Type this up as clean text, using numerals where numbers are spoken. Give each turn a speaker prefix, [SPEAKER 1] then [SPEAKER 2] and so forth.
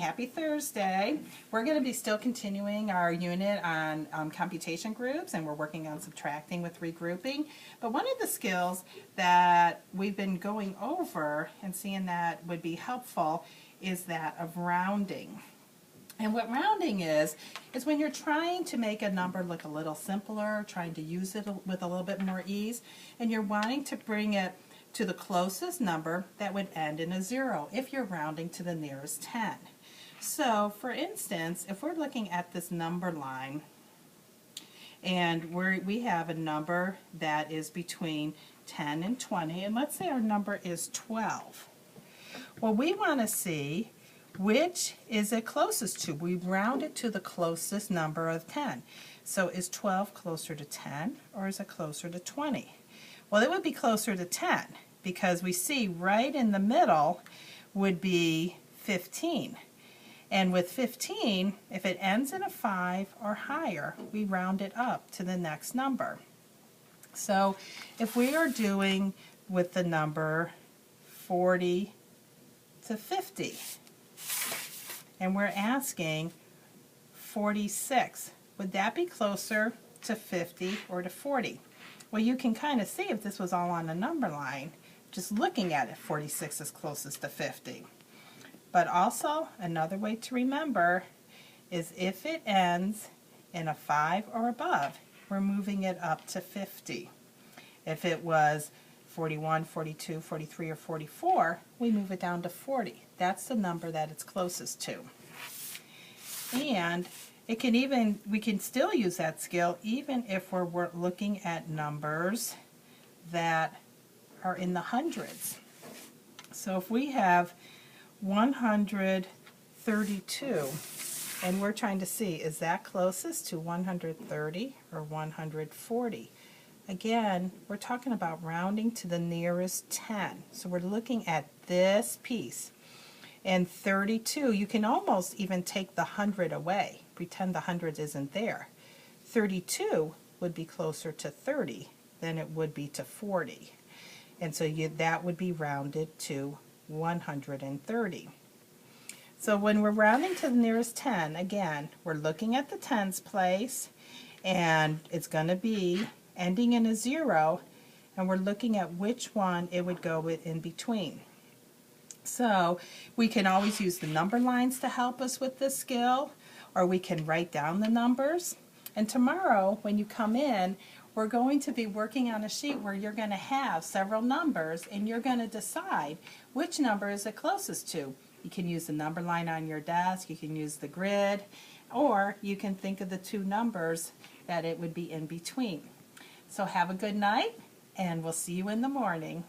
[SPEAKER 1] happy Thursday. We're going to be still continuing our unit on computation groups, and we're working on subtracting with regrouping. But one of the skills that we've been going over and seeing that would be helpful is that of rounding. And what rounding is when you're trying to make a number look a little simpler, trying to use it with a little bit more ease, and you're wanting to bring it to the closest number that would end in a 0 if you're rounding to the nearest 10. So for instance, if we're looking at this number line and we have a number that is between 10 and 20, and let's say our number is 12. Well, we want to see which is it closest to. We round it to the closest number of 10. So is 12 closer to 10 or is it closer to 20? Well, it would be closer to 10 because we see right in the middle would be 15. And with 15, if it ends in a 5 or higher, we round it up to the next number. So if we are doing with the number 40 to 50, and we're asking 46, would that be closer to 50 or to 40? Well, you can kind of see if this was all on a number line, just looking at it, 46 is closest to 50. But also, another way to remember is if it ends in a 5 or above, we're moving it up to 50. If it was 41, 42, 43, or 44, we move it down to 40. That's the number that it's closest to. And it can even, we can still use that skill even if we're looking at numbers that are in the hundreds. So if we have 132 and we're trying to see, is that closest to 130 or 140? Again, we're talking about rounding to the nearest 10. So we're looking at this piece. And 32, you can almost even take the 100 away. Pretend the 100 isn't there. 32 would be closer to 30 than it would be to 40. And so that would be rounded to 130. So when we're rounding to the nearest 10, again, we're looking at the tens place, and it's going to be ending in a 0, and we're looking at which one it would go with in between. So we can always use the number lines to help us with this skill, or we can write down the numbers. And tomorrow when you come in, we're going to be working on a sheet where you're going to have several numbers and you're going to decide which number is it closest to. You can use the number line on your desk, you can use the grid, or you can think of the two numbers that it would be in between. So have a good night, and we'll see you in the morning.